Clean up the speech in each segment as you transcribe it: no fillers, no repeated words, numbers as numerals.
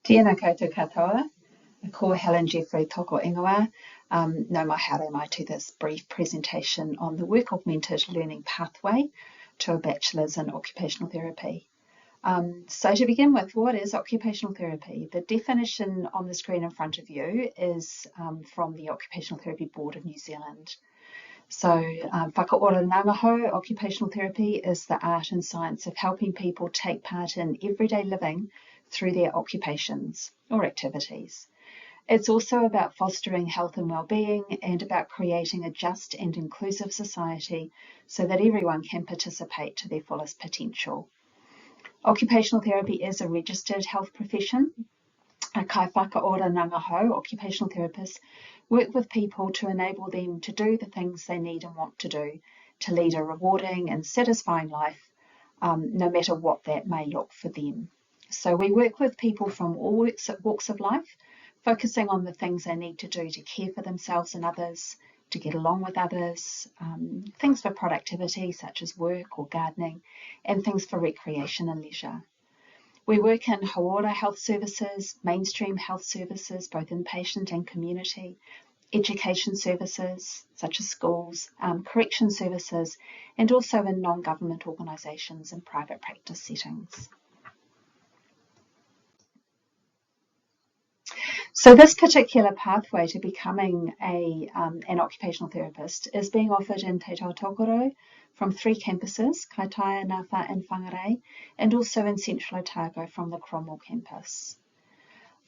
Tēnā koutou katoa, ko Helen Jeffrey toko ingoa. No mai haere mai to this brief presentation on the work augmented learning pathway to a bachelor's in occupational therapy. So to begin with, what is occupational therapy? The definition on the screen in front of you is from the Occupational Therapy Board of New Zealand. So whakaora nangaho, occupational therapy is the art and science of helping people take part in everyday living through their occupations or activities. It's also about fostering health and well-being and about creating a just and inclusive society so that everyone can participate to their fullest potential. Occupational therapy is a registered health profession. Kai whakaora nangaho, occupational therapists work with people to enable them to do the things they need and want to do to lead a rewarding and satisfying life, no matter what that may look for them. So we work with people from all walks of life, focusing on the things they need to do to care for themselves and others, to get along with others, things for productivity such as work or gardening, and things for recreation and leisure. We work in hauora health services, mainstream health services, both inpatient and community, education services such as schools, correction services, and also in non-government organisations and private practice settings. So this particular pathway to becoming an occupational therapist is being offered in Te Tokoro from 3 campuses, Kaitaia, Ngawha and Whangarei, and also in Central Otago from the Cromwell campus.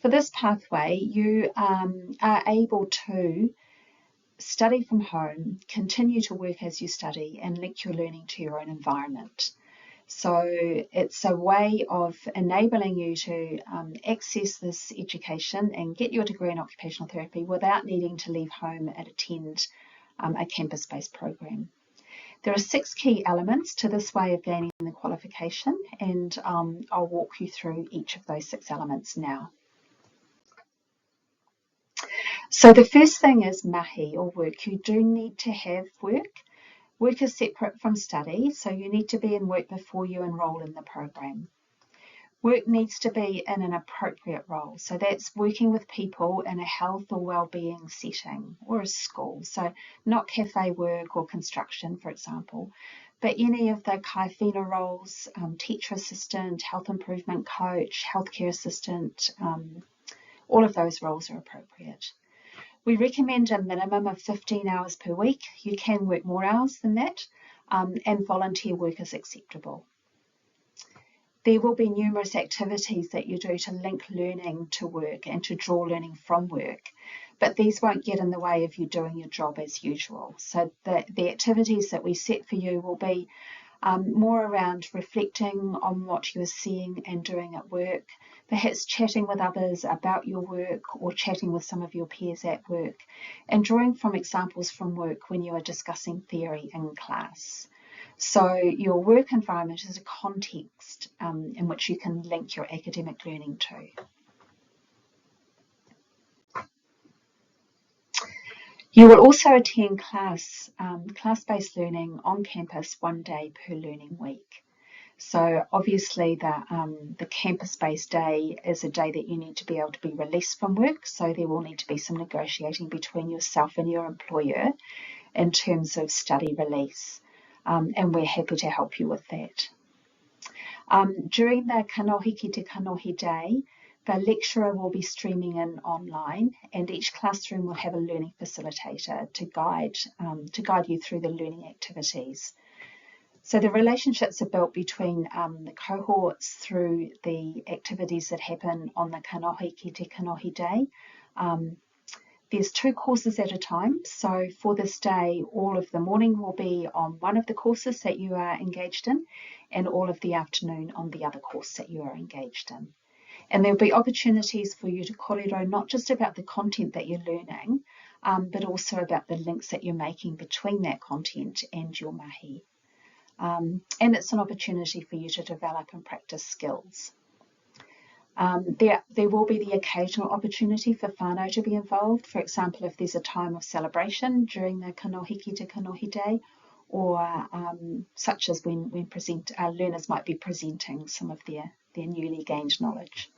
For this pathway, you are able to study from home, continue to work as you study, and link your learning to your own environment. So it's a way of enabling you to access this education and get your degree in occupational therapy without needing to leave home and attend a campus-based program. There are 6 key elements to this way of gaining the qualification, and I'll walk you through each of those 6 elements now. So the first thing is mahi, or work. You do need to have work. Work is separate from study, so you need to be in work before you enrol in the program. Work needs to be in an appropriate role, so that's working with people in a health or well-being setting or a school, so not cafe work or construction, for example, but any of the kaiwhina roles, teacher assistant, health improvement coach, healthcare assistant, all of those roles are appropriate. We recommend a minimum of 15 hours per week. You can work more hours than that, and volunteer work is acceptable. There will be numerous activities that you do to link learning to work and to draw learning from work, but these won't get in the way of you doing your job as usual. So the activities that we set for you will be more around reflecting on what you are seeing and doing at work, perhaps chatting with others about your work or chatting with some of your peers at work, and drawing from examples from work when you are discussing theory in class. So your work environment is a context in which you can link your academic learning to. You will also attend class-based learning on campus 1 day per learning week. So obviously the campus-based day is a day that you need to be able to be released from work, so there will need to be some negotiating between yourself and your employer in terms of study release, and we're happy to help you with that. During the kanohi ki te kanohi day, the lecturer will be streaming in online, and each classroom will have a learning facilitator to guide you through the learning activities. So the relationships are built between the cohorts through the activities that happen on the kanohi ki te kanohi day. There's 2 courses at a time, so for this day all of the morning will be on one of the courses that you are engaged in, and all of the afternoon on the other course that you are engaged in. And there'll be opportunities for you to kōrero not just about the content that you're learning, but also about the links that you're making between that content and your mahi. And it's an opportunity for you to develop and practice skills. There will be the occasional opportunity for whānau to be involved, for example, if there's a time of celebration during the kanohi ki te kanohi day, or such as when learners might be presenting some of their newly gained knowledge.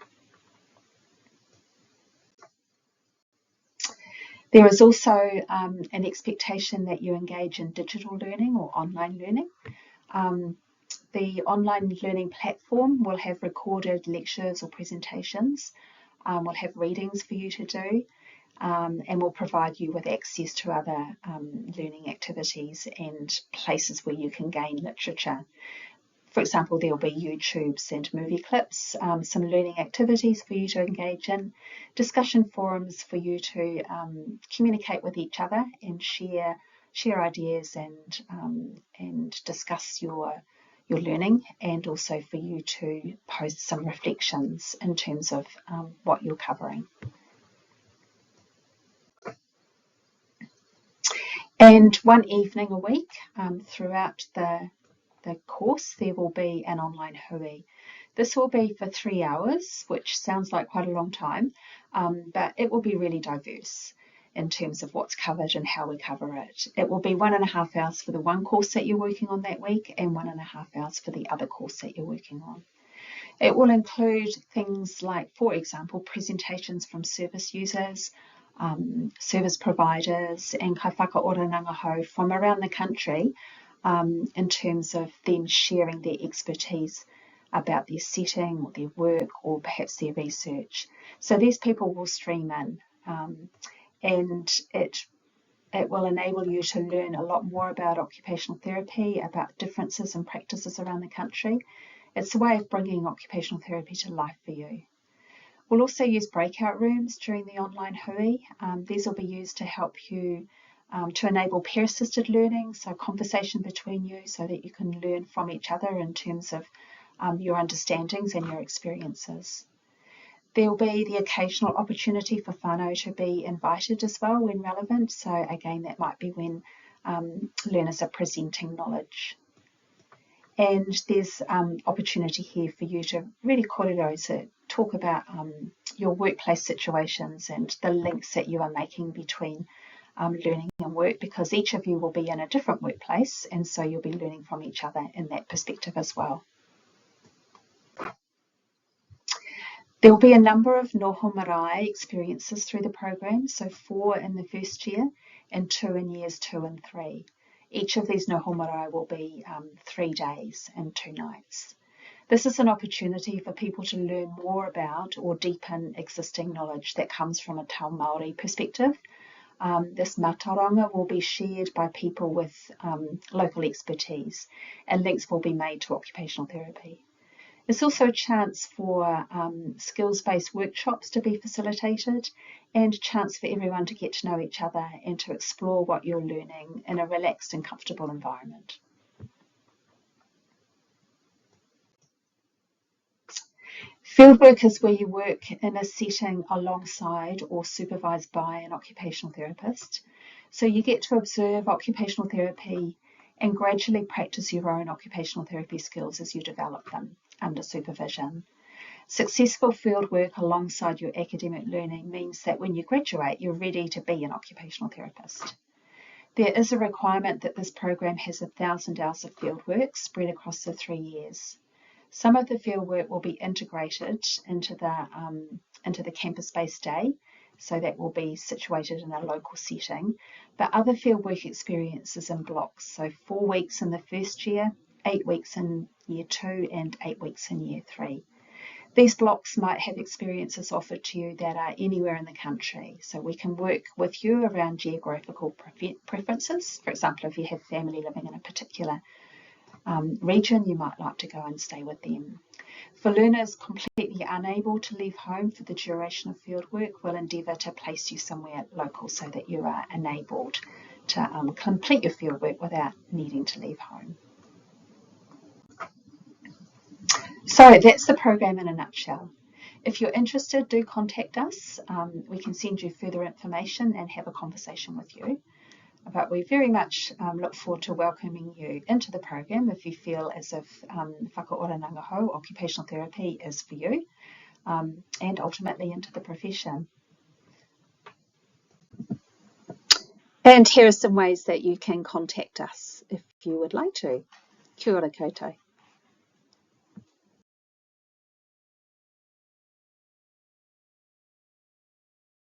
There is also an expectation that you engage in digital learning or online learning. The online learning platform will have recorded lectures or presentations, will have readings for you to do, and will provide you with access to other learning activities and places where you can gain literature. For example, there will be YouTubes and movie clips, some learning activities for you to engage in, discussion forums for you to communicate with each other and share ideas and discuss your learning, and also for you to post some reflections in terms of what you're covering. And one evening a week throughout the course, there will be an online hui. This will be for 3 hours, which sounds like quite a long time, but it will be really diverse in terms of what's covered and how we cover it. It will be 1.5 hours for the one course that you're working on that week and 1.5 hours for the other course that you're working on. It will include things like, for example, presentations from service users, service providers, and kai whakaora hou from around the country, in terms of them sharing their expertise about their setting or their work or perhaps their research. So these people will stream in, and it will enable you to learn a lot more about occupational therapy, about differences and practices around the country. It's a way of bringing occupational therapy to life for you. We'll also use breakout rooms during the online hui. These will be used to help you to enable peer-assisted learning, so conversation between you so that you can learn from each other in terms of your understandings and your experiences. There will be the occasional opportunity for whānau to be invited as well when relevant, so again that might be when learners are presenting knowledge. And there's opportunity here for you to really kōrero, talk about your workplace situations and the links that you are making between learning and work, because each of you will be in a different workplace, and so you'll be learning from each other in that perspective as well. There will be a number of noho marae experiences through the program, so 4 in the first year and 2 in years 2 and 3. Each of these noho marae will be 3 days and 2 nights. This is an opportunity for people to learn more about or deepen existing knowledge that comes from a Tau Māori perspective. This mātauranga will be shared by people with local expertise, and links will be made to occupational therapy. It's also a chance for skills-based workshops to be facilitated, and a chance for everyone to get to know each other and to explore what you're learning in a relaxed and comfortable environment. Fieldwork is where you work in a setting alongside or supervised by an occupational therapist. So you get to observe occupational therapy and gradually practice your own occupational therapy skills as you develop them under supervision. Successful fieldwork alongside your academic learning means that when you graduate, you're ready to be an occupational therapist. There is a requirement that this program has 1,000 hours of fieldwork spread across the 3 years. Some of the fieldwork will be integrated into the campus-based day, so that will be situated in a local setting, but other fieldwork experiences in blocks, so 4 weeks in the first year, 8 weeks in year 2 and 8 weeks in year 3. These blocks might have experiences offered to you that are anywhere in the country, so we can work with you around geographical preferences. For example, if you have family living in a particular region, you might like to go and stay with them. For learners completely unable to leave home for the duration of fieldwork, we'll endeavour to place you somewhere local so that you are enabled to complete your fieldwork without needing to leave home. So that's the program in a nutshell. If you're interested, do contact us. We can send you further information and have a conversation with you. But we very much look forward to welcoming you into the program if you feel as if whakaora hou, occupational therapy, is for you, and ultimately into the profession. And here are some ways that you can contact us if you would like to. Kia ora koutou.